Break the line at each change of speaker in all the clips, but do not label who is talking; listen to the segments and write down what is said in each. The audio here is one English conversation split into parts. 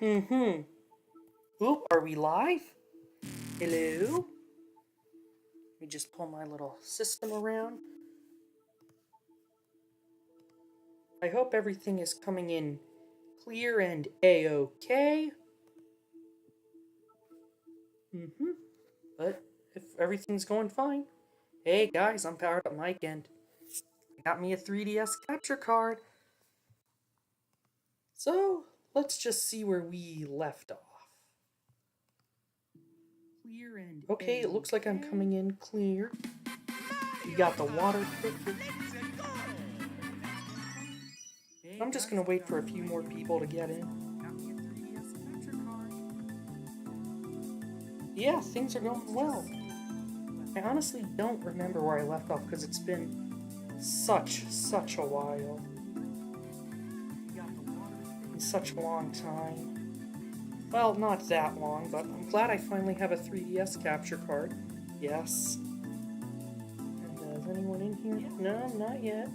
Oop, are we live? Hello? Let me just pull my little system around. I hope everything is coming in clear and A-OK. But if everything's going fine. Hey guys, I'm powered up mic and I got me a 3DS capture card. So, let's just see where we left off. Clear and okay, it looks like I'm coming in clear. We got the water picture. I'm just gonna wait for a few more people to get in. Yeah, things are going well. I honestly don't remember where I left off because it's been such a while. In such a long time. Well, not that long, but I'm glad I finally have a 3DS capture card. Yes. And is anyone in here? No, not yet.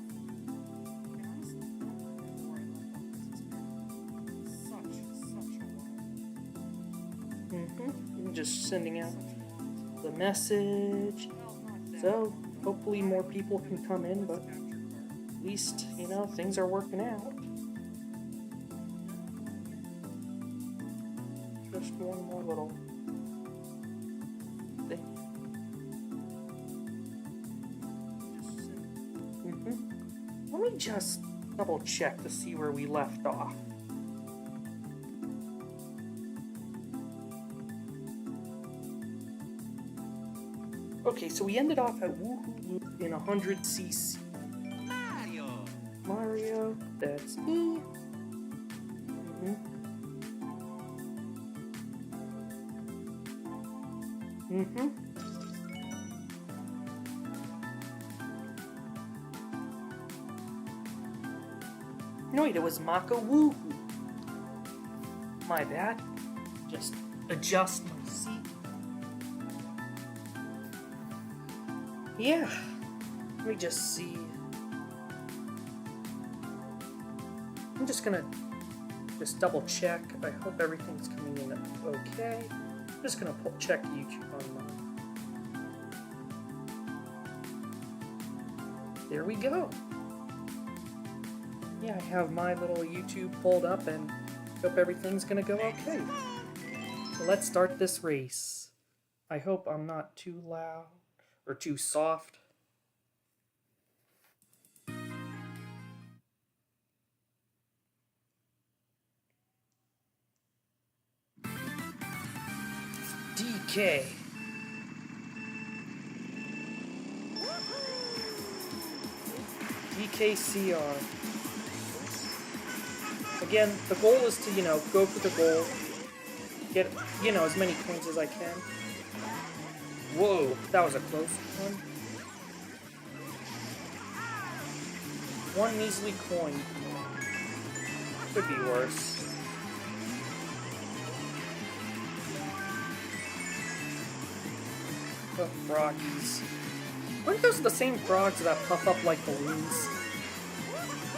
I'm just sending out the message. So, hopefully more people can come in, but at least, you know, things are working out. Just one more little thing. Let me just double check to see where we left off. Okay, so we ended off at Woohoo Loop in 100cc. Mario, that's me. No, wait, it was Mako Woohoo. My bad. Just adjust my seat. Yeah, let me just see. I'm just gonna double check. I hope everything's coming in okay. I'm just gonna check YouTube online. There we go. Yeah, I have my little YouTube pulled up and hope everything's gonna go okay. So let's start this race. I hope I'm not too loud or too soft. DK. DKCR. Again, the goal is to, you know, go for the goal. Get, you know, as many coins as I can. Whoa, that was a close one. One measly coin. Could be worse. The froggies. Aren't those the same frogs that puff up like balloons?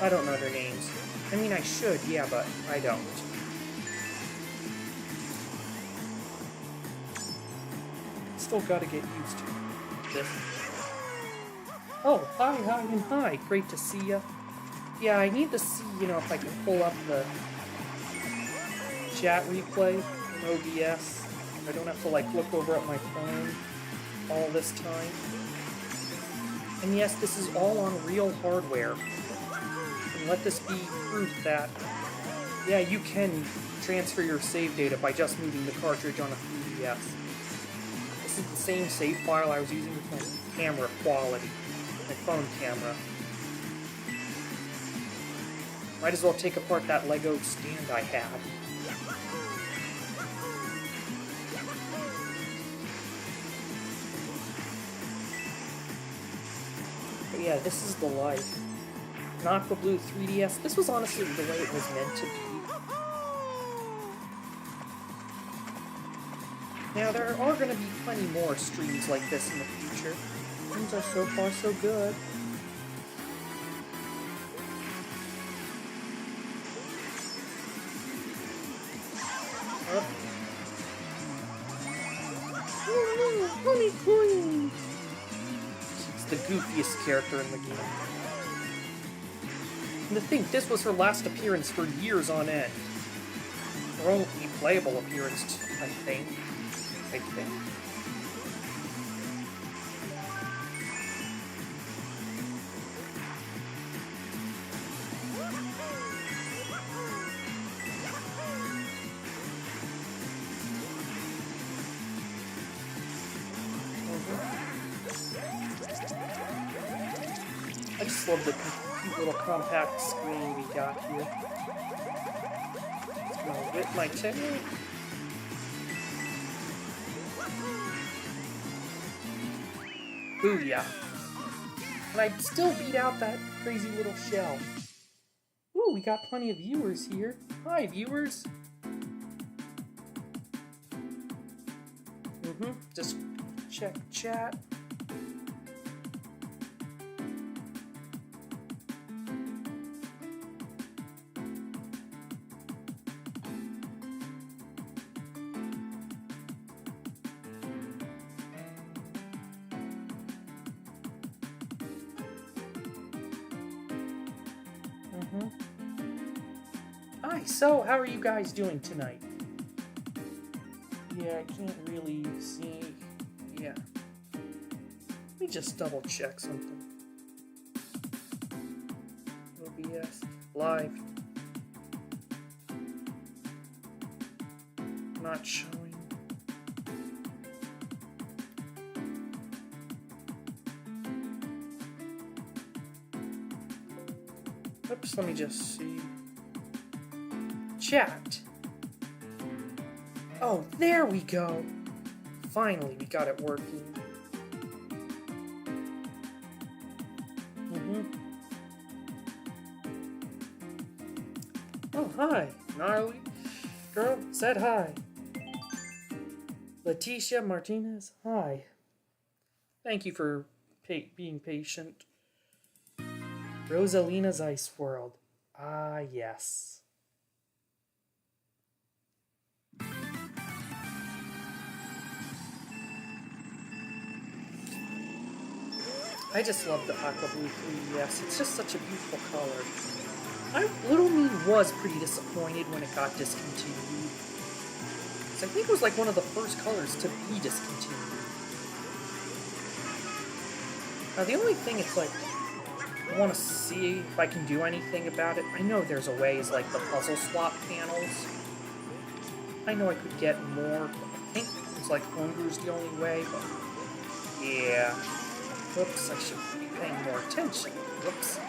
I don't know their names. I mean, I should, yeah, but I don't. Still gotta get used to this. Oh, hi, and hi. Great to see ya. Yeah, I need to see, you know, if I can pull up the chat replay in OBS. I don't have to, like, look over at my phone all this time. And yes, this is all on real hardware. And let this be proof that, yeah, you can transfer your save data by just moving the cartridge on a 3DS. This is the same save file I was using with my camera quality, my phone camera. Might as well take apart that Lego stand I had. But yeah, this is the life. Not the blue 3DS. This was honestly the way it was meant to be. Now, there are going to be plenty more streams like this in the future. Things are so far so good. Oh no, honey queen! She's the goofiest character in the game. And to think, this was her last appearance for years on end. Her only playable appearance, I think. I just love the cute little compact screen we got here. Just gonna whip my tail. Booyah. And I'd still beat out that crazy little shell. Ooh, we got plenty of viewers here. Hi, viewers. Just check chat. Hi, so how are you guys doing tonight? Yeah, I can't really see. Yeah. Let me just double check something. OBS live. Not showing. Oops, let me just see. Chat. Oh, there we go. Finally, we got it working. Oh, hi. Gnarly girl said hi. Leticia Martinez, hi. Thank you for being patient. Rosalina's Ice World. Ah, yes. I just love the aqua blue 3DS. It's just such a beautiful color. Little Me was pretty disappointed when it got discontinued. So I think it was like one of the first colors to be discontinued. Now the only thing it's like, I want to see if I can do anything about it. I know there's a way, is like the puzzle swap panels. I know I could get more. I think it's like Hombrew's the only way, but yeah. Whoops, I should be paying more attention. Whoops.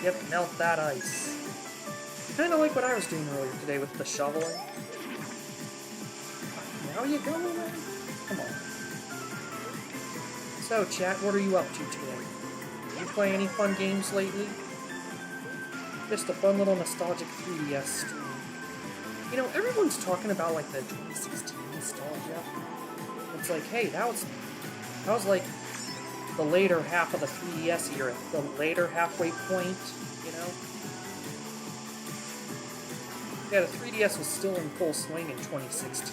Yep, melt that ice. Kinda like what I was doing earlier today with the shoveling. Now you go, man. Come on. So, chat, what are you up to today? Did you play any fun games lately? Just a fun little nostalgic 3DS stream. You know, everyone's talking about like the 2016 nostalgia. It's like, hey, that was like the later half of the 3DS era, the later halfway point, you know? Yeah, the 3DS was still in full swing in 2016.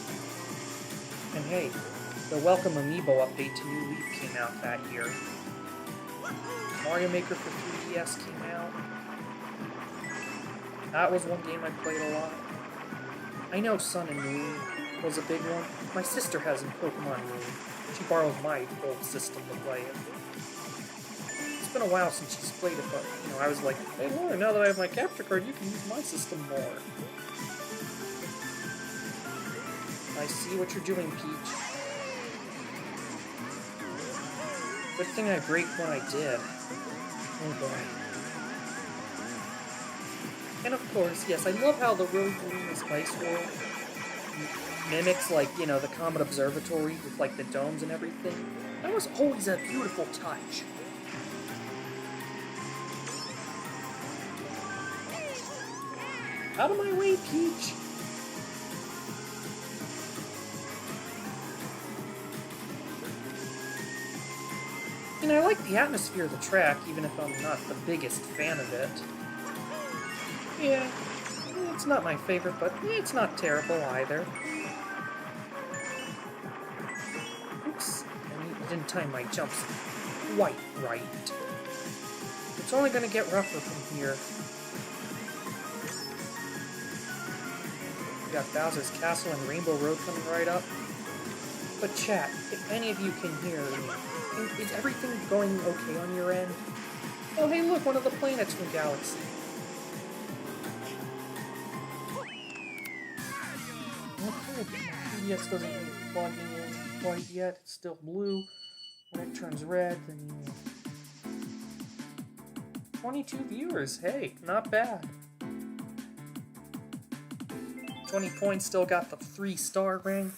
And hey, the Welcome Amiibo update to New Leaf came out that year. Mario Maker for 3DS came out. That was one game I played a lot. I know Sun and Moon was a big one. My sister has in Pokemon Moon. She borrows my old system to play it. It's been a while since she's played it, but, you know, I was like, hey, Laura, now that I have my capture card, you can use my system more. I see what you're doing, Peach. Good thing I braked when I did. Oh boy. And of course, yes, I love how the Road Lumina's Ice World mimics, like, you know, the Comet Observatory with, like, the domes and everything. That was always a beautiful touch. Out of my way, Peach! You know, I like the atmosphere of the track, even if I'm not the biggest fan of it. Yeah, It's not my favorite, but it's not terrible either. Oops, I didn't time my jumps quite right. It's only going to get rougher from here. We got Bowser's Castle and Rainbow Road coming right up. But chat, if any of you can hear me, is everything going okay on your end? Oh hey look, one of the planets from Galaxy. Okay, my 3DS doesn't need plugging in quite yet. It's still blue. When it turns red, then 22 viewers. Hey, not bad. 20 points, still got the 3-star rank.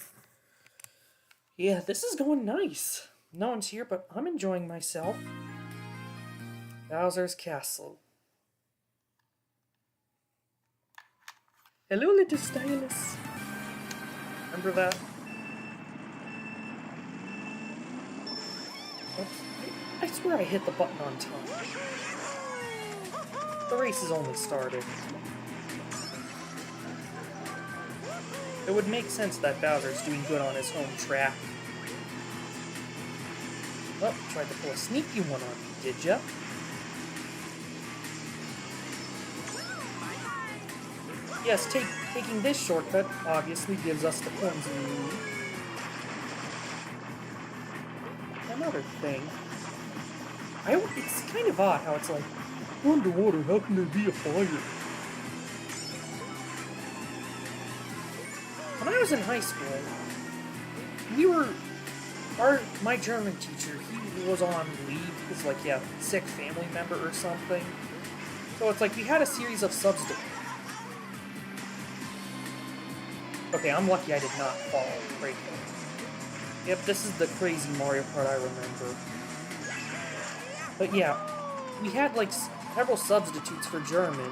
Yeah, this is going nice. No one's here, but I'm enjoying myself. Bowser's Castle. Hello, little stylus. Remember that? Oops. I swear I hit the button on time. The race has only started. It would make sense that Bowser's doing good on his home track. Oh, tried to pull a sneaky one on me, did ya? Yes, taking this shortcut obviously gives us the coins we need. Another thing. It's kind of odd how it's like, underwater, how can there be a fire? When I was in high school, my German teacher, he was on leave because, like, yeah, sick family member or something. So it's like we had a series of substitutes. Okay, I'm lucky I did not fall. Great. Yep, this is the crazy Mario Kart I remember. But yeah, we had like several substitutes for German.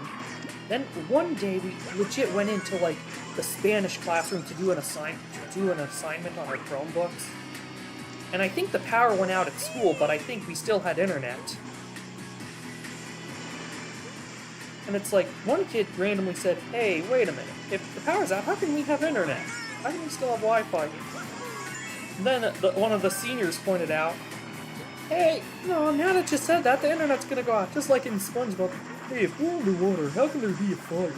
Then one day we legit went into like the Spanish classroom to do an assignment on our Chromebooks. And I think the power went out at school, but I think we still had internet. And it's like, one kid randomly said, hey, wait a minute, if the power's out, how can we have internet? How can we still have Wi-Fi? And then one of the seniors pointed out, hey, no, now that you said that, the internet's gonna go out, just like in SpongeBob. Hey, if we're underwater, how can there be a fire?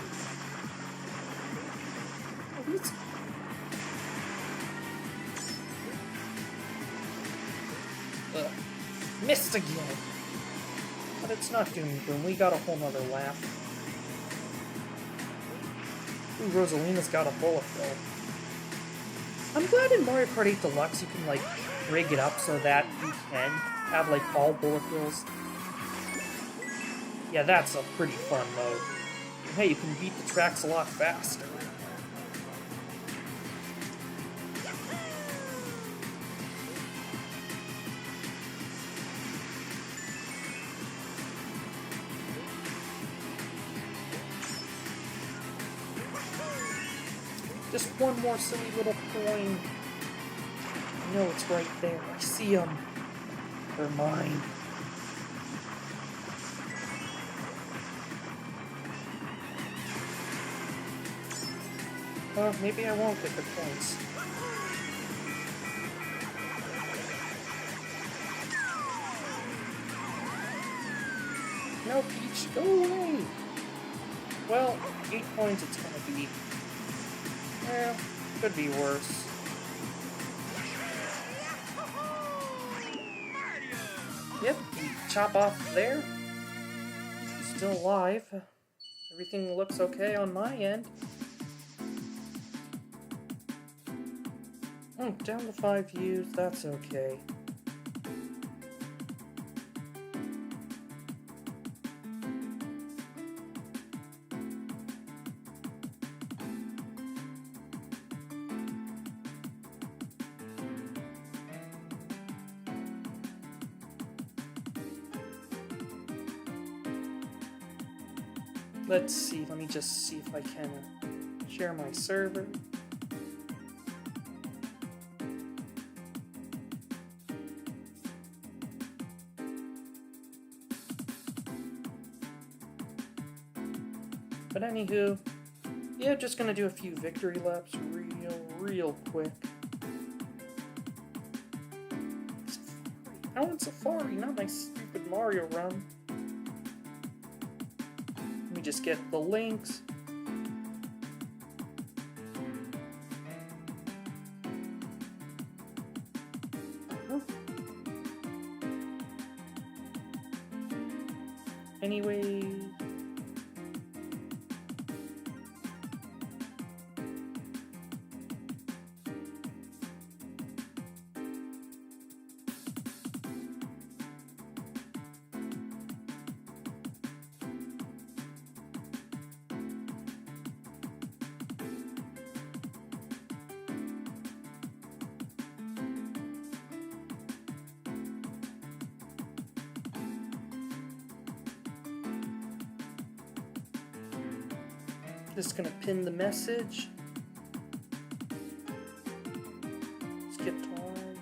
Missed again! But it's not doom boom, we got a whole nother lap. Ooh, Rosalina's got a bullet bill. I'm glad in Mario Kart 8 Deluxe you can, like, rig it up so that you can have, like, all bullet bills. Yeah, that's a pretty fun mode. And hey, you can beat the tracks a lot faster. Just one more silly little coin. I know it's right there. I see them. They're mine. Well, maybe I won't get the coins. No, Peach, go away! Well, 8 coins it's gonna be. Well, could be worse. Yep, chop off there. Still alive. Everything looks okay on my end. Oh, down to 5 views, that's okay. Let's see, let me just see if I can share my server. But anywho, Yeah, just gonna do a few victory laps real quick. Safari. I want Safari, not my stupid Mario run. Let me just get the links. Anyway... Just gonna pin the message. Skip time.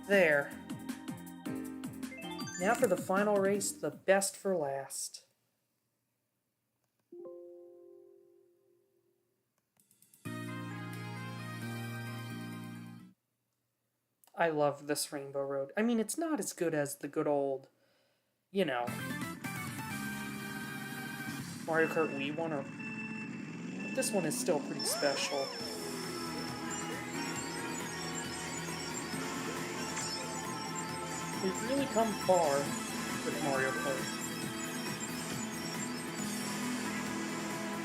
There. Now for the final race, the best for last. I love this Rainbow Road. I mean, it's not as good as the good old, you know, Mario Kart Wii one, but this one is still pretty special. We've really come far with Mario Kart.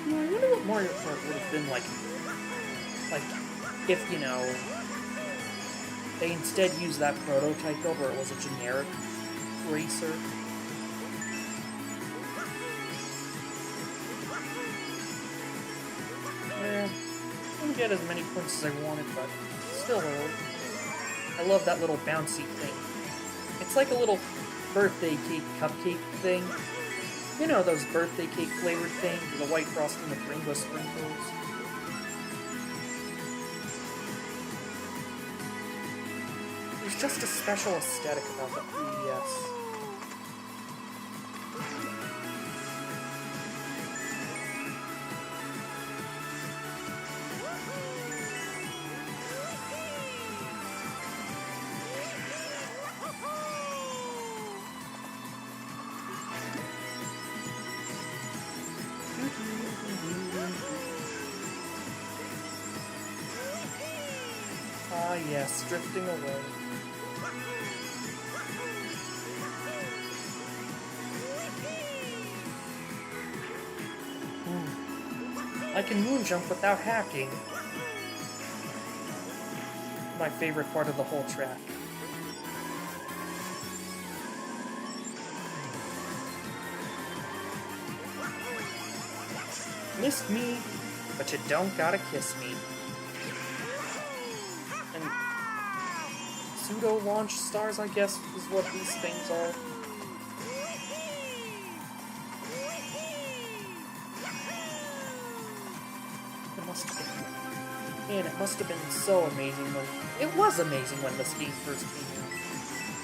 You know, I wonder what Mario Kart would have been like if, you know, they instead used that prototype over it was a generic racer. Didn't get as many points as I wanted, but still though. I love that little bouncy thing. It's like a little birthday cake cupcake thing. You know those birthday cake flavored things with the white frosting with rainbow sprinkles. There's just a special aesthetic about the 3DS. Ah yes, drifting away. I can moon jump without hacking. My favorite part of the whole track. Missed me, but you don't gotta kiss me. And pseudo-launch stars, I guess, is what these things are. It must have been... Man, it must have been so amazing when... It was amazing when this game first came out.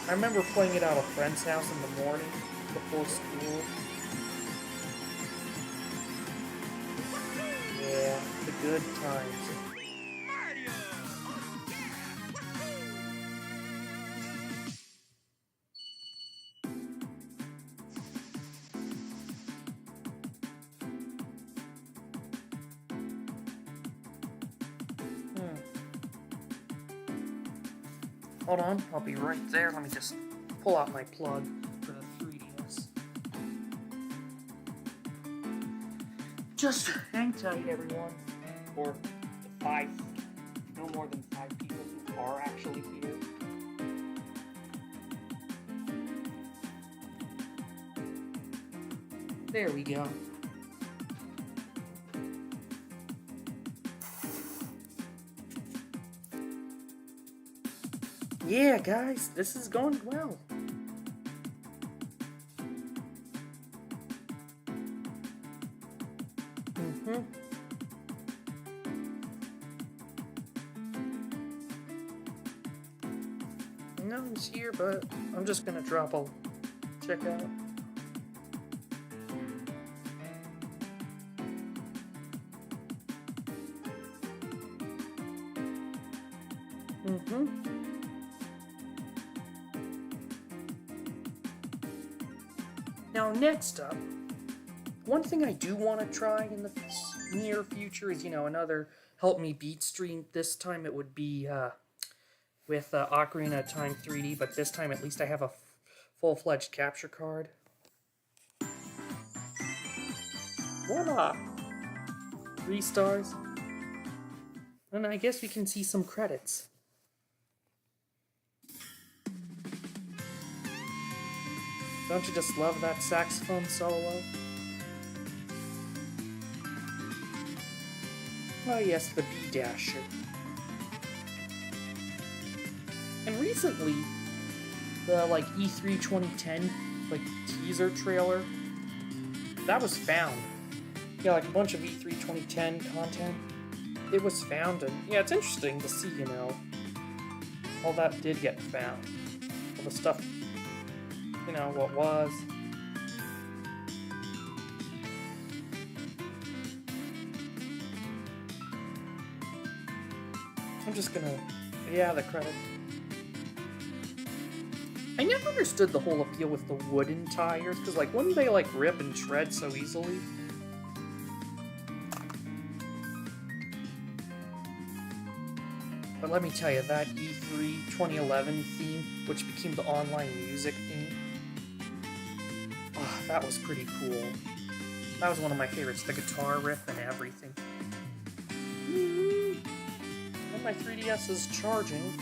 I remember playing it at a friend's house in the morning, before school. Yeah, the good times. Hold on, I'll be right there. Let me just pull out my plug for the 3DS. Just hang tight, everyone. Or the no more than 5 people who are actually here. There we go. Yeah, guys, this is going well. No one's here, but I'm just gonna drop a checkout. Now, next up, one thing I do want to try in the near future is, another Help Me Beat stream. This time it would be with Ocarina of Time 3D, but this time at least I have a full-fledged capture card. Voila! 3 stars. And I guess we can see some credits. Don't you just love that saxophone solo? Oh yes, the B-Dasher. And recently, the E3 2010 teaser trailer, that was found. Yeah, a bunch of E3 2010 content. It was found, and yeah, it's interesting to see, all that did get found. All the stuff, what was. I'm just gonna, the credit. I never understood the whole appeal with the wooden tires, because, wouldn't they, rip and shred so easily? But let me tell you, that E3 2011 theme, which became the online music theme, that was pretty cool. That was one of my favorites, the guitar riff and everything. And my 3DS is charging.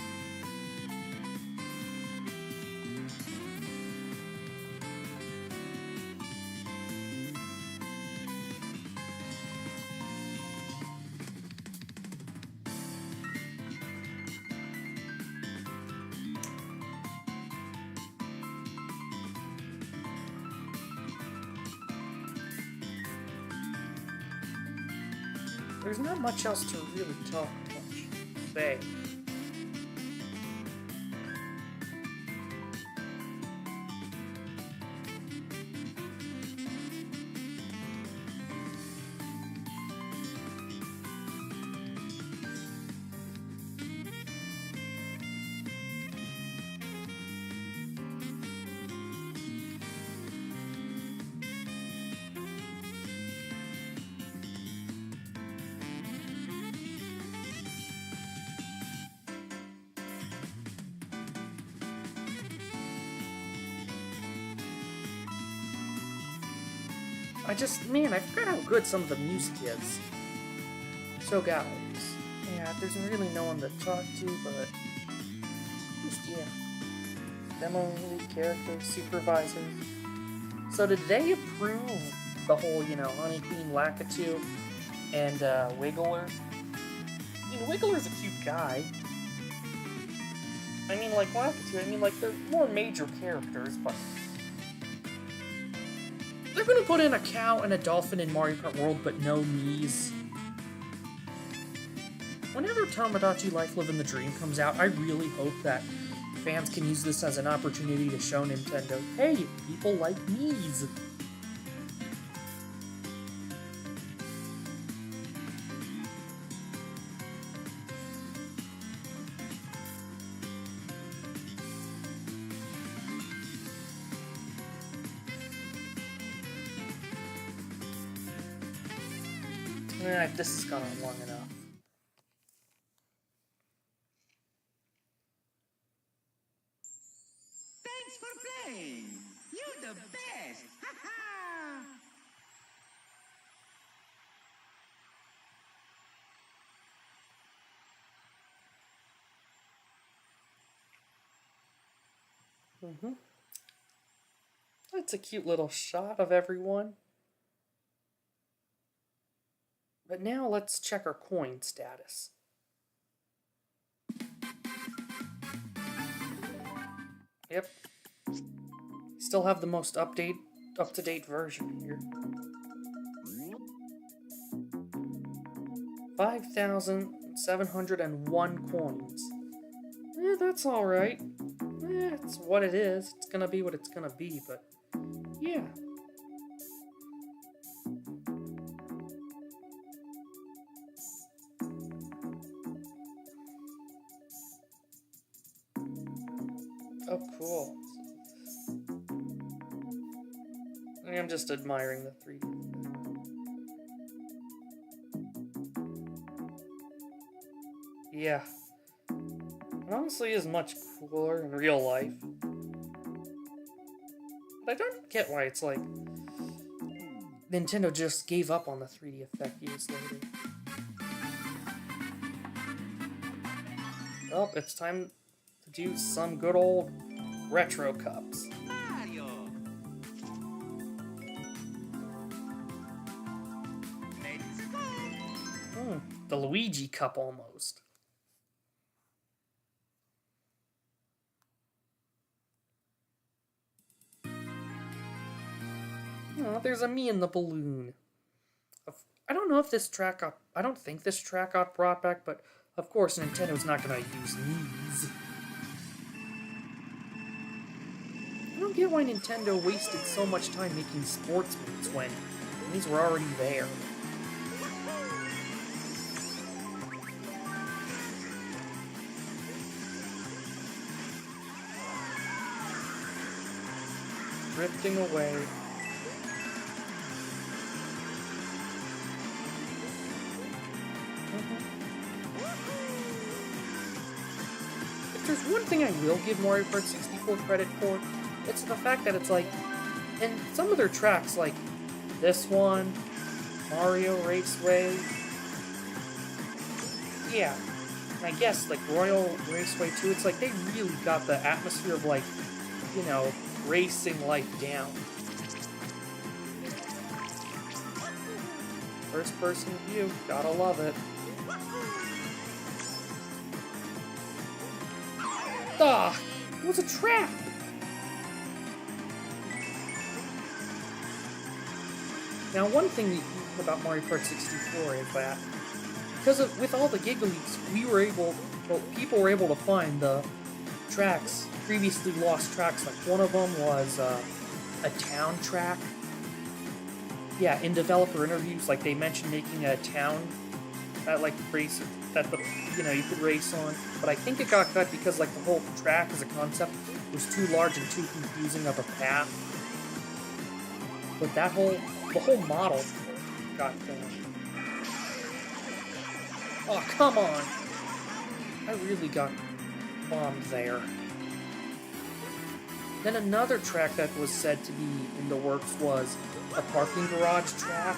There's not much else to really say. I forgot how good some of the music is. So guys, there's really no one to talk to, but demo lead characters, supervisors. So did they approve the whole, Honey Queen Lakitu and Wiggler? Wiggler's a cute guy. Lakitu, they're more major characters, but they're gonna put in a cow and a dolphin in Mario Kart World, but no Miis. Whenever Tomodachi Life Live in the Dream comes out, I really hope that fans can use this as an opportunity to show Nintendo, hey, people like Miis. This has gone on long enough.
Thanks for playing. You're the best.
That's a cute little shot of everyone. But now let's check our coin status. Yep. Still have the most up-to-date version here. 5,701 coins. That's alright. It's what it is. It's gonna be what it's gonna be, but yeah. Oh, cool. I'm just admiring the 3D. Yeah. It honestly is much cooler in real life. But I don't get why it's like Nintendo just gave up on the 3D effect years later. Well, it's time to do some good old retro cups.
Mario. Let's go.
The Luigi cup almost. Oh, there's a me in the balloon. I don't know if this track got... I don't think this track got brought back, but of course Nintendo's not going to use these. I don't get why Nintendo wasted so much time making sports moves when these were already there. Drifting away. If there's one thing I will give Mario Kart 64 credit for, it's the fact that it's like, in some of their tracks, like this one, Mario Raceway, yeah, and I guess like Royal Raceway 2, it's like they really got the atmosphere of like, you know, racing life down. First person view, gotta love it. Ah, it was a trap! Now, one thing about Mario Kart 64 is that because with all the Giga Leaks, people were able to find the tracks, previously lost tracks. Like one of them was a town track. Yeah, in developer interviews, like they mentioned making a town that like race that you could race on. But I think it got cut because like the whole track as a concept was too large and too confusing of a path. But the whole model got oh, come on! I really got bombed there. Then another track that was said to be in the works was a parking garage track.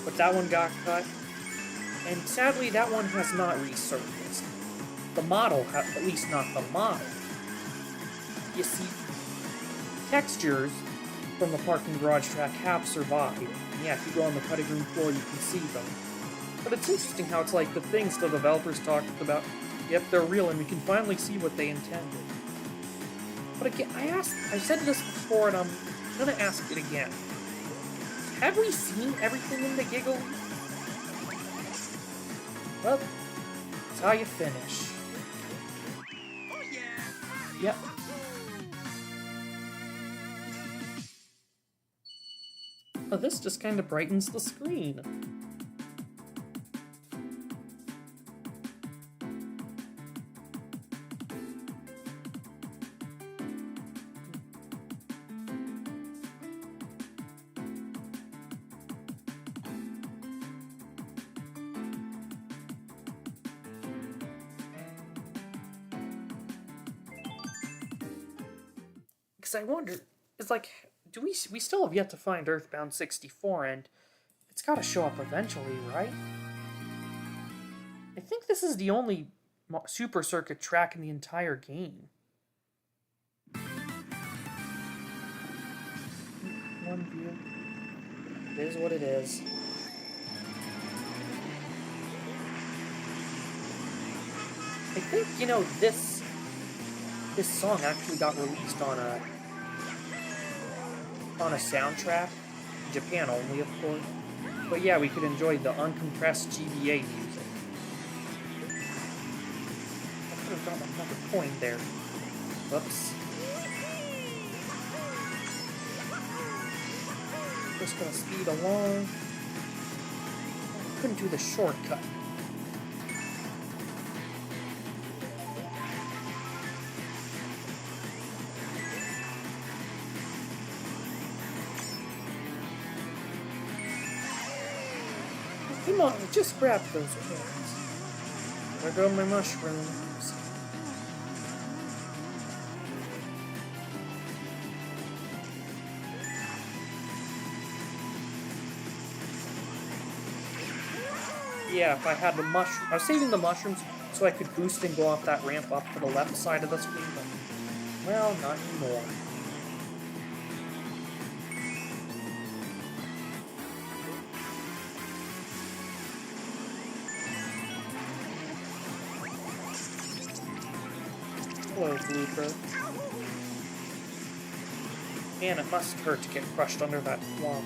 But that one got cut. And sadly, that one has not resurfaced. The model, at least not the model. You see, textures from the parking garage track have survived. And yeah, if you go on the cutting room floor, you can see them. But it's interesting how it's like the things the developers talked about, yep, they're real, and we can finally see what they intended. But again, I said this before, and I'm gonna ask it again. Have we seen everything in the Giga Leak? Well, that's how you finish.
Oh yeah.
Yep. Oh, this just kind of brightens the screen. Because I wonder, it's like, we still have yet to find Earthbound 64, and it's got to show up eventually, right? I think this is the only Super Circuit track in the entire game. One view. It is what it is. I think, you know, this song actually got released on a soundtrack. Japan only, of course. But yeah, we could enjoy the uncompressed GBA music. I could have gotten another coin there. Whoops. Just gonna speed along. Couldn't do the shortcut. Come on, just grab those coins. There go my mushrooms. Yeah, if I had the mushroom... I was saving the mushrooms so I could boost and go off that ramp up to the left side of the screen, but... well, not anymore. Hello, Blooper. Man, it must hurt to get crushed under that swamp.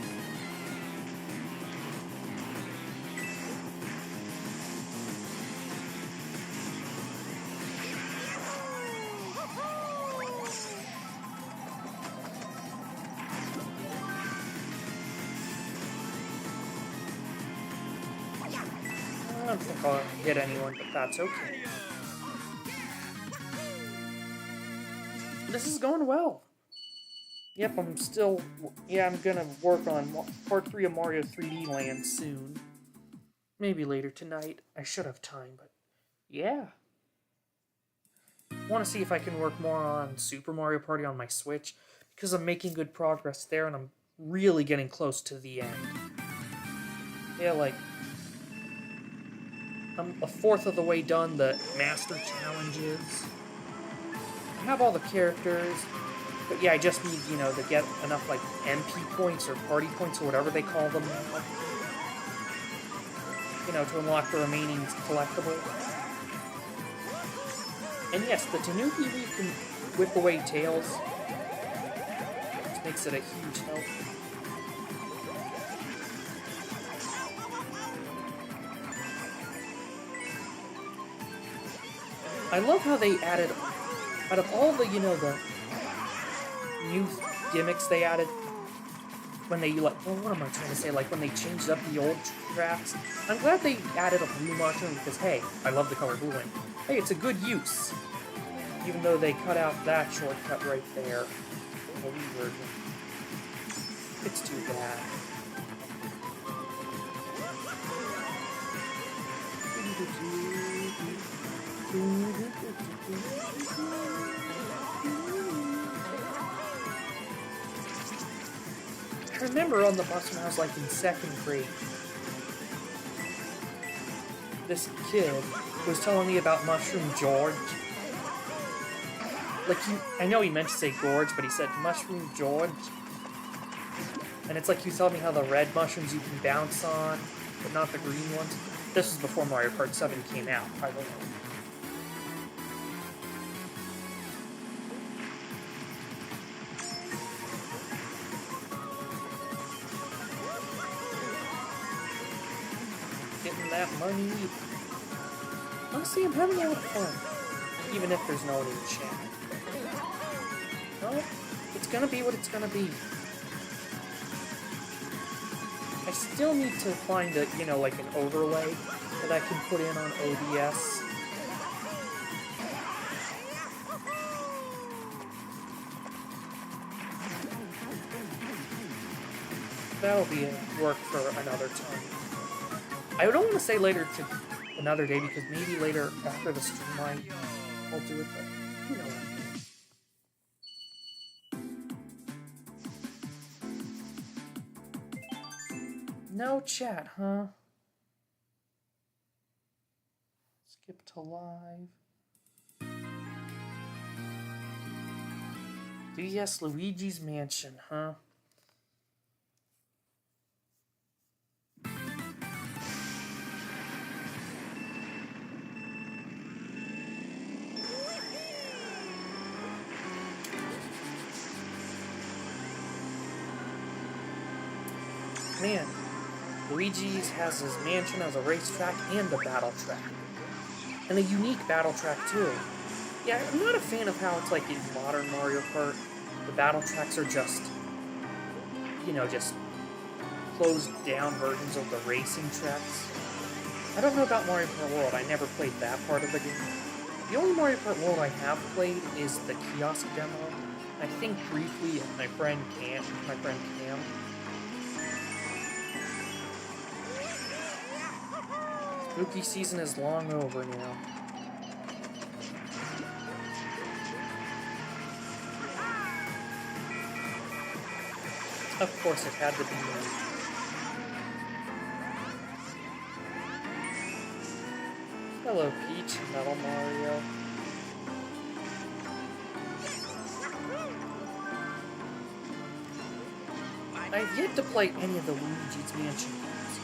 I don't think I'll hit anyone, but that's okay. This is going well. Yep, I'm still... yeah, I'm gonna work on Part 3 of Mario 3D Land soon. Maybe later tonight. I should have time, but... yeah. I want to see if I can work more on Super Mario Party on my Switch, because I'm making good progress there, and I'm really getting close to the end. Yeah, like... I'm a fourth of the way done the Master Challenges. I have all the characters, but yeah, I just need, you know, to get enough, like, MP points or party points or whatever they call them now. You know, to unlock the remaining collectibles. And yes, the Tanuki can whip away tails, which makes it a huge help. I love how they added, out of all the, you know, the new gimmicks they added, when they, like, well, what am I trying to say, like, when they changed up the old tracks, I'm glad they added a blue mushroom, because, hey, I love the color blue, and, hey, it's a good use, even though they cut out that shortcut right there, the Wii version. It's too bad. I remember on the bus when I was like in 2nd grade, this kid was telling me about Mushroom George. Like, I know he meant to say Gorge, but he said Mushroom George. And it's like you told me how the red mushrooms you can bounce on, but not the green ones. This was before Mario Kart 7 came out, by the way. Getting that money. Honestly, I'm having a lot of fun. Even if there's no one in chat. Well, it's gonna be what it's gonna be. I still need to find a, you know, like an overlay that I can put in on OBS. That'll be work for another time. I don't want to say later to another day, because maybe later after the stream I'll do it, but who knows. No chat, huh? Skip to live. DS Luigi's Mansion, huh? Man, Luigi's has his mansion as a racetrack and a battle track. And a unique battle track, too. Yeah, I'm not a fan of how it's like in modern Mario Kart, the battle tracks are just, you know, just closed down versions of the racing tracks. I don't know about Mario Kart World, I never played that part of the game. The only Mario Kart World I have played is the kiosk demo. I think briefly with my friend Cam. Spooky season is long over now. Of course, it had to be me. Hello, Peach, Metal Mario. I've yet to play any of the Luigi's Mansion games.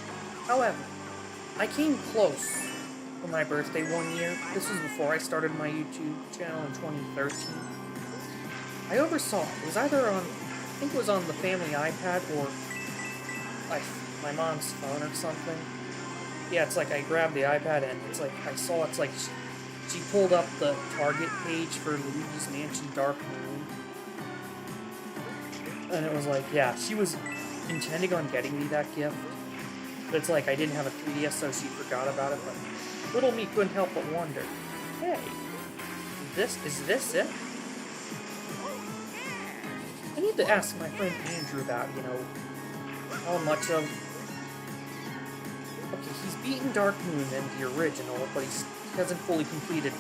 However, I came close for my birthday one year. This was before I started my YouTube channel in 2013. I oversaw it. It was either on, I think it was on the family iPad or my mom's phone or something. Yeah, it's like I grabbed the iPad and it's like I saw it's like she pulled up the target page for Luigi's Mansion Dark Moon. And it was like, yeah, she was intending on getting me that gift. But it's like I didn't have a 3DS, so she forgot about it. But little me couldn't help but wonder, hey, is this it? I need to ask my friend Andrew about, you know, how much of... Okay, he's beaten Dark Moon in the original, but he hasn't fully completed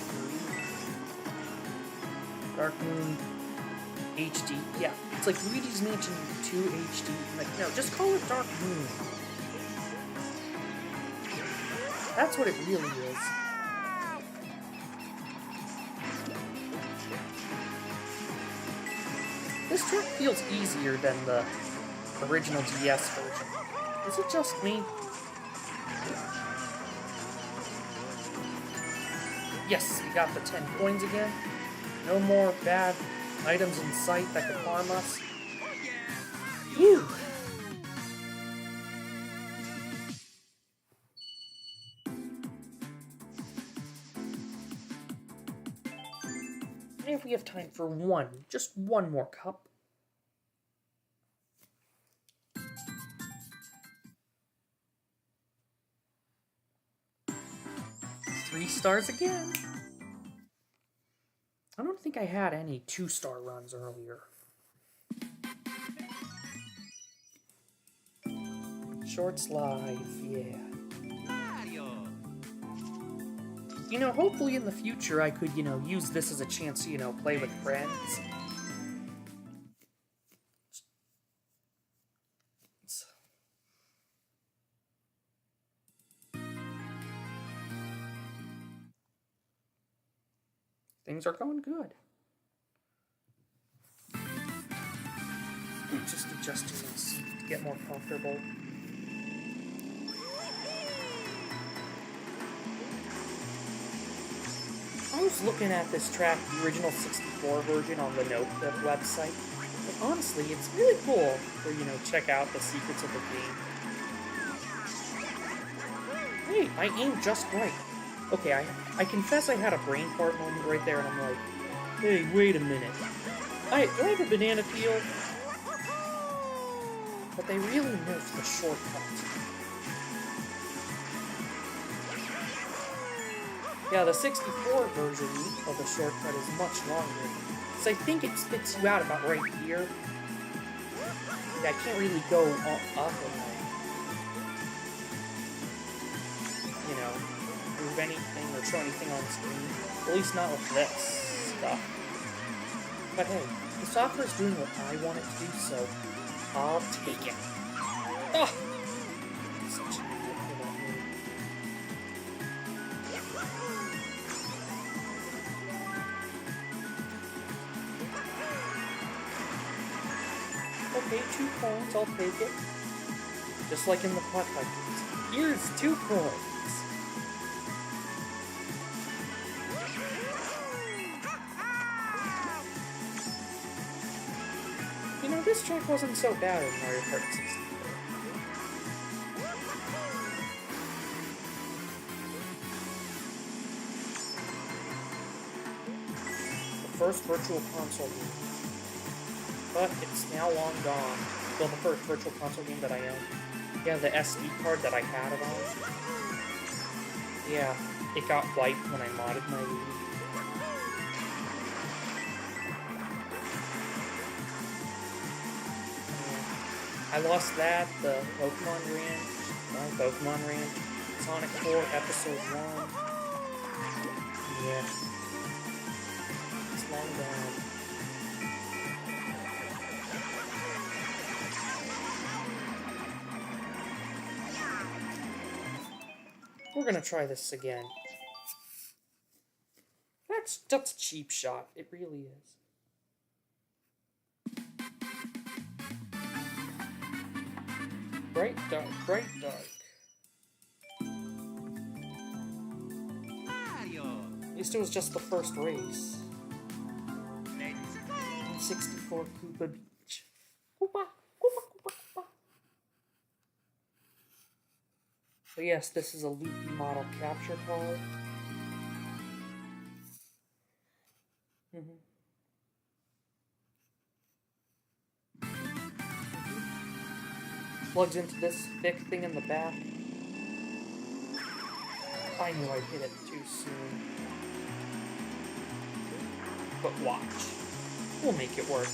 Dark Moon HD. Yeah, it's like Luigi's Mansion 2 HD. Like, no, just call it Dark Moon. That's what it really is. This track feels easier than the original DS version. Is it just me? Yes, we got the 10 coins again. No more bad items in sight that could harm us. Whew! And if we have time for just one more cup. 3 stars again. I don't think I had any 2-star runs earlier. Shorts live, yeah.
Mario.
You know, hopefully in the future I could, you know, use this as a chance to, you know, play with friends. Things are going good. Just adjusting my seat to get more comfortable. I was looking at this track, the original 64 version on the Notebook website. But honestly, it's really cool to, you know, check out the secrets of the game. Hey, I aimed just right. Okay, I confess I had a brain fart moment right there, and I'm like, hey, wait a minute. Do I have a banana peel? But they really nerfed the shortcut. Yeah, the 64 version of the shortcut is much longer. So I think it spits you out about right here. And I can't really go up and, like, you know, move anything or show anything on screen. At least not with this stuff. But hey, the software's doing what I want it to do, so I'll take it. Ah! Such an idiot for that move. Okay, 2 coins, I'll take it. Just like in the pot fight. Here's 2 coins. You know, this track wasn't so bad in Mario Kart 64. The first virtual console game. But it's now long gone. Well, the first virtual console game that I owned. Yeah, the SD card that I had it on. Yeah, it got wiped when I modded my Wii. I lost that, the Pokemon Ranch, Sonic 4 Episode 1. Yeah. It's long gone. We're gonna try this again. That's a cheap shot. It really is. Bright dark, bright dark.
Mario.
At least it was just the first race.
Let's go.
64 Koopa Beach. Koopa, Koopa, Koopa, Koopa. So yes, this is a loopy model capture card. Plugs into this thick thing in the back. I knew I'd hit it too soon. But watch. We'll make it work.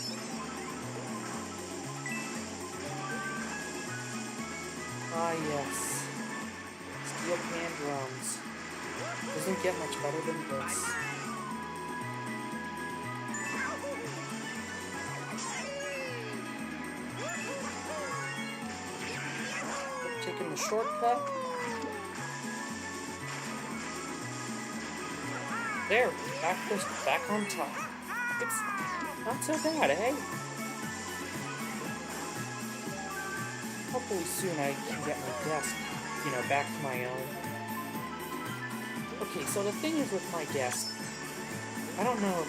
Ah yes. Steel pan drums. Doesn't get much better than this. Taking the shortcut. There, back on top. It's not so bad, eh? Hopefully soon I can get my desk, back to my own. Okay, so the thing is with my desk, I don't know if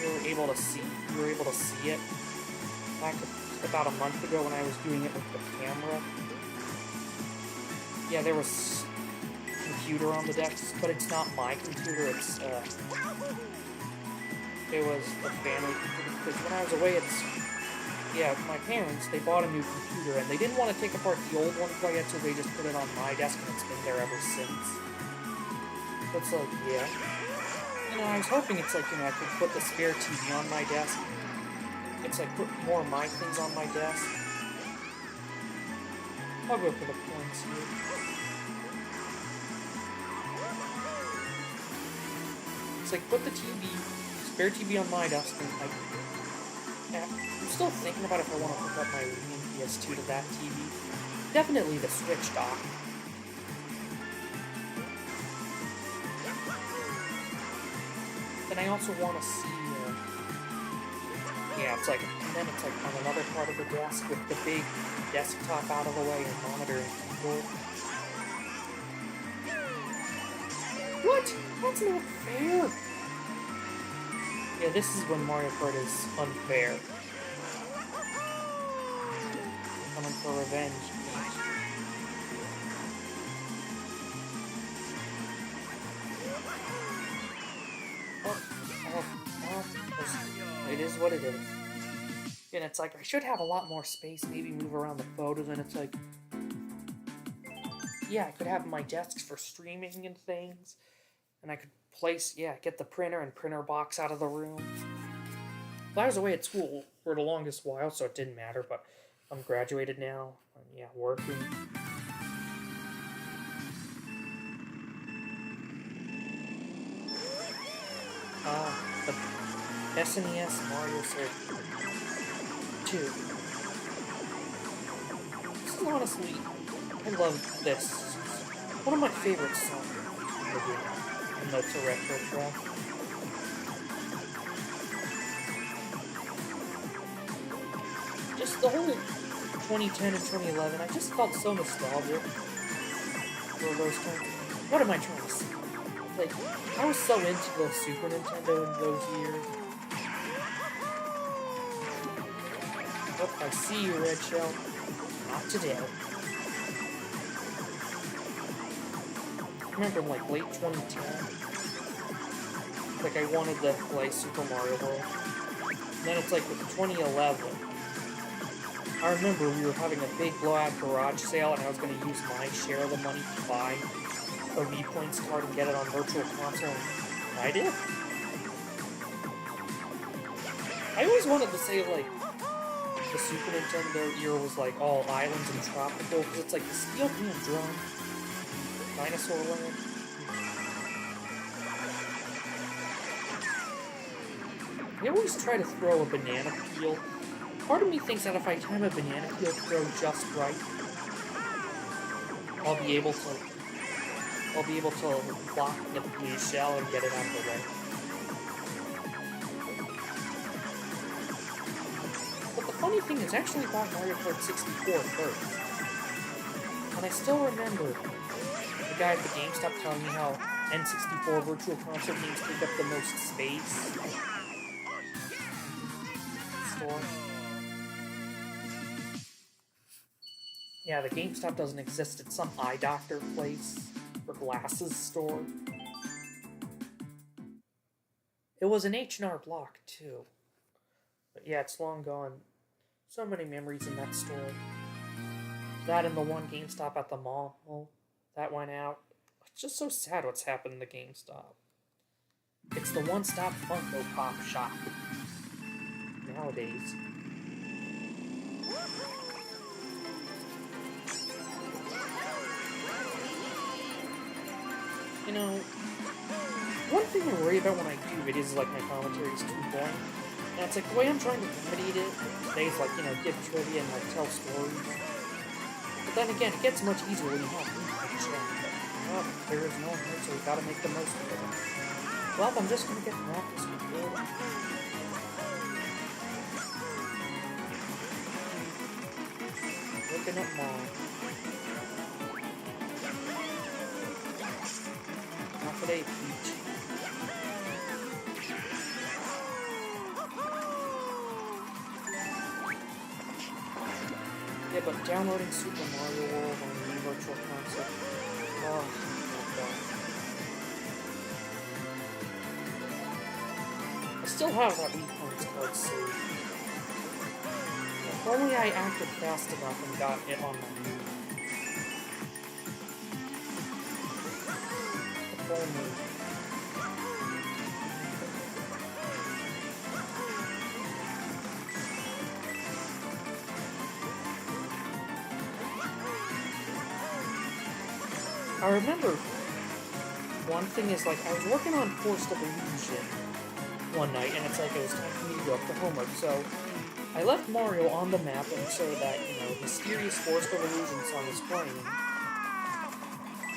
you were able to see it back about a month ago when I was doing it with the camera. Yeah, there was a computer on the desk, but it's not my computer, it was the family computer, because when I was away, my parents, they bought a new computer, and they didn't want to take apart the old one quite yet, so they just put it on my desk, and it's been there ever since. So it's like, yeah. I was hoping I could put the spare TV on my desk. It's like, put more of my things on my desk. I'll go for the points here. It's like, put the spare TV on my desk, and I'm still thinking about if I want to hook up my PS2 to that TV. Definitely the Switch dock. Then I also want to see, and then it's like on another part of the desk with the big desktop out of the way and monitor and keyboard. What? That's not fair! Yeah, this is when Mario Kart is unfair. Coming for revenge. It is what it is. And it's like, I should have a lot more space, maybe move around the photos, and it's like, yeah, I could have my desks for streaming and things, and I could get the printer and printer box out of the room. Well, I was away at school for the longest while, so it didn't matter, but I'm graduated now, and working. The SNES Mario Circuit 2. This is honestly, I love this. One of my favorite songs in the game. And that's a retro track. Just the whole 2010 and 2011, I just felt so nostalgic for those times. What am I trying to say? Like, I was so into the Super Nintendo in those years. Oh, I see you, Red Shell. Not today. I remember in, late 2010. I wanted to play Super Mario World. And then it's with 2011. I remember we were having a big blowout garage sale, and I was going to use my share of the money to buy a Wii Points card and get it on Virtual Console, and I did. I always wanted to say, the Super Nintendo era was, all islands and tropical, because it's the steel pan drum. Dinosaur Land. I always try to throw a banana peel. Part of me thinks that if I time a banana peel throw just right, I'll be able to block the blue shell and get it out of the way. But the funny thing is, I actually bought Mario Kart 64 first. And I still remember the guy at the GameStop telling me how N64 Virtual Console games take up the most space. Store. Yeah, the GameStop doesn't exist. It's some eye doctor place or glasses store. It was an H&R Block, too. But yeah, it's long gone. So many memories in that store. That and the one GameStop at the mall. Well, that went out. It's just so sad what's happened in the GameStop. It's the one-stop Funko Pop shop. Nowadays. You know, one thing I worry about when I do videos is like my commentary is too boring. And it's like the way I'm trying to remedy it today is like, you know, give trivia and like tell stories. But then again, it gets much easier when you have chat. Well, there is no one here, so we gotta make the most of it. Well, I'm just gonna get practice with it. Looking at mom. Not today, Peach. Yeah, but downloading Super Mario World on the Virtual Console. Oh, my God. I still have that Wii Points card saved. If only I acted fast enough and got it on my Wii. If only. I remember one thing is, like, I was working on Forced Illusion one night, and it's like it was time for me to go up to homework, so I left Mario on the map and so that, you know, mysterious Forced Illusion song is playing.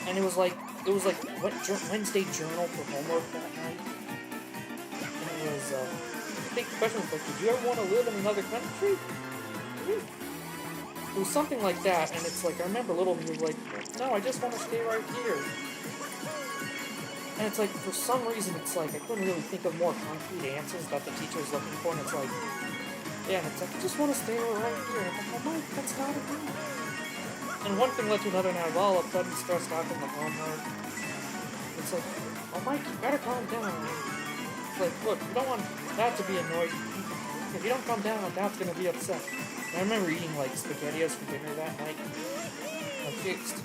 And it was like Wednesday journal for homework that night. And it was, I think the question was like, did you ever want to live in another country? It was something like that, and it's like, I remember little me was like, no, I just want to stay right here. And it's like, for some reason, it's like, I couldn't really think of more concrete answers that the teacher was looking for, and it's like, yeah, and it's like, I just want to stay right here. And I'm like, oh, Mike, that's not a thing. And one thing led to another, and I was all upset and stressed out from the homework. It's like, oh, Mike, you gotta calm down. It's like, look, you don't want Dad to be annoyed. If you don't calm down, Dad's gonna be upset. And I remember eating, like, SpaghettiOs for dinner that night. I fixed.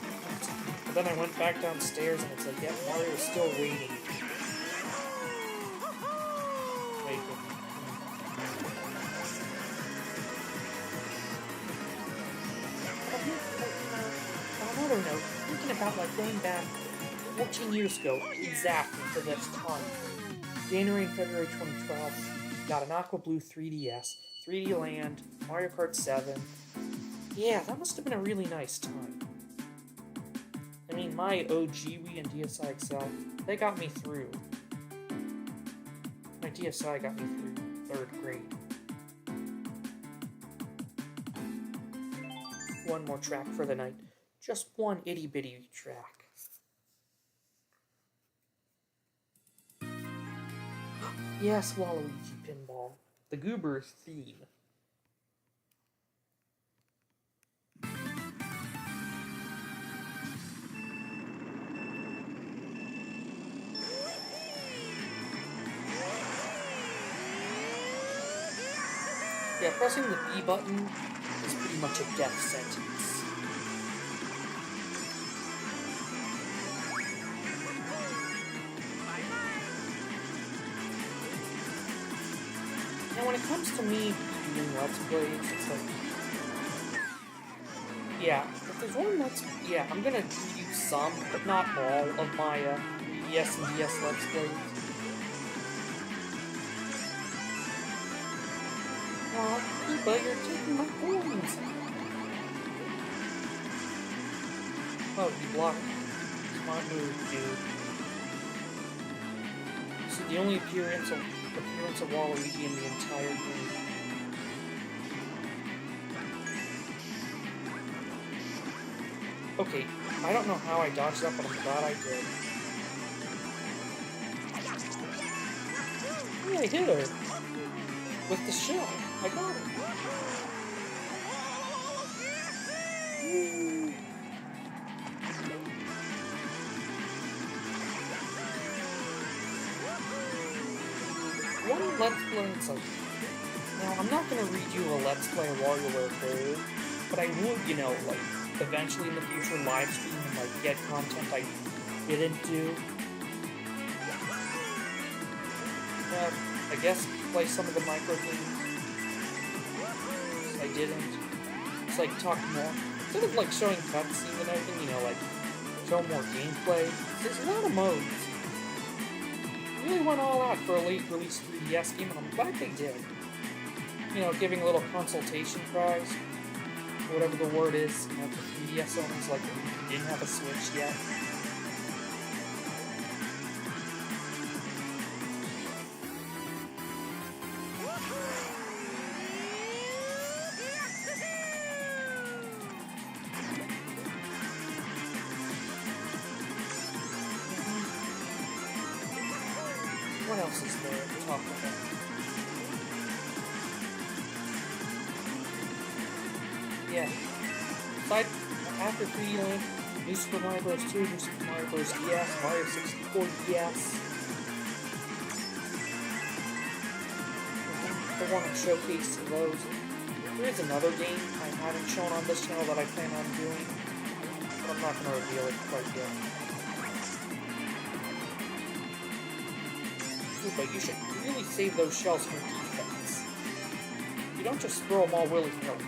But then I went back downstairs, and it's like, yeah, Mario is still waiting. On another note, thinking about, like, going back 14 years ago, exactly to this time. January and February 2012, got an Aqua Blue 3DS, 3D Land, Mario Kart 7. Yeah, that must have been a really nice time. I mean, my OG Wii and DSi XL, they got me through. My DSi got me through 3rd grade. One more track for the night. Just one itty-bitty track. Yes, Waluigi Pinball. The Goober theme. Yeah, pressing the B button is pretty much a death sentence. And when it comes to me doing Let's Plays, it's like, Yeah, if there's one that's... Yeah, I'm gonna use some, but not all, of my 3DS and DS Let's Plays. Aw, but you're taking my coins! Oh, you blocked. Smart move, dude. This is the only appearance of Waluigi in the entire game. Okay, I don't know how I dodged that, but I'm glad I did. Yeah, I hit her! With the shell. I got it. Woo. One Let's Play, it's like... Now, I'm not gonna read you a Let's Play WarioWare code, but I would, you know, like, eventually in the future live stream and, like, get content I didn't do. I guess play some of the micro games. I didn't. It's like talk more. Instead of like showing cutscenes and everything, you know, like show more gameplay. There's a lot of modes. Really went all out for a late release 3DS game, and I'm glad they did. You know, giving a little consultation prize, whatever the word is, you know, for 3DS owners like who didn't have a Switch yet. What else is there to talk about? Yeah. After 3D Land, New Super Mario Bros. 2, New Super Mario Bros. DS, Mario 64 DS. I want to showcase those. There is another game I haven't shown on this channel that I plan on doing, but I'm not going to reveal it quite yet. But you should really save those shells for defense. You don't just throw them all willy-nilly.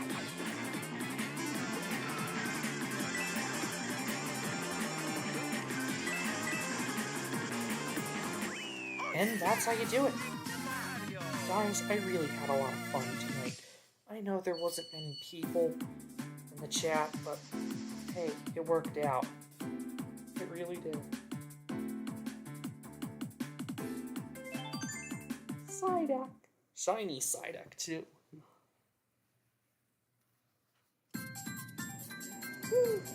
And that's how you do it. Guys, I really had a lot of fun tonight. I know there wasn't many people in the chat, but hey, it worked out. It really did. Psyduck. Shiny Psyduck, too.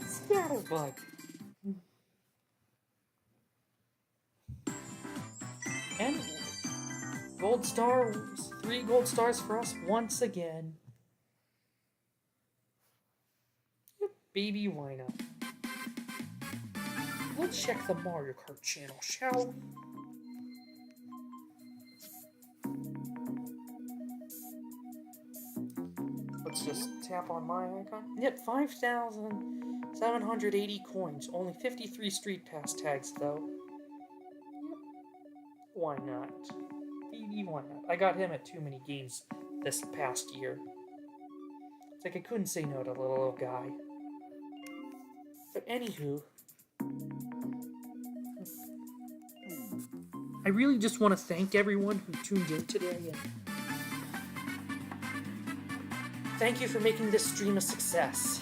Scatterbug. And gold stars. 3 gold stars for us once again. Yep, baby, why not? Let's check the Mario Kart channel, shall we? Let's just tap on my icon. Yep, 5,780 coins. Only 53 Street Pass tags, though. Yep. Why not? Baby, why not? I got him at too many games this past year. It's like I couldn't say no to the little guy. But anywho, I really just want to thank everyone who tuned in today, and thank you for making this stream a success.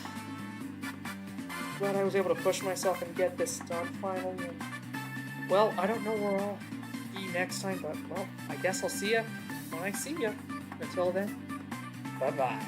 Glad I was able to push myself and get this done finally. And, well, I don't know where I'll be next time, but, well, I guess I'll see ya when I see ya. Until then, bye-bye.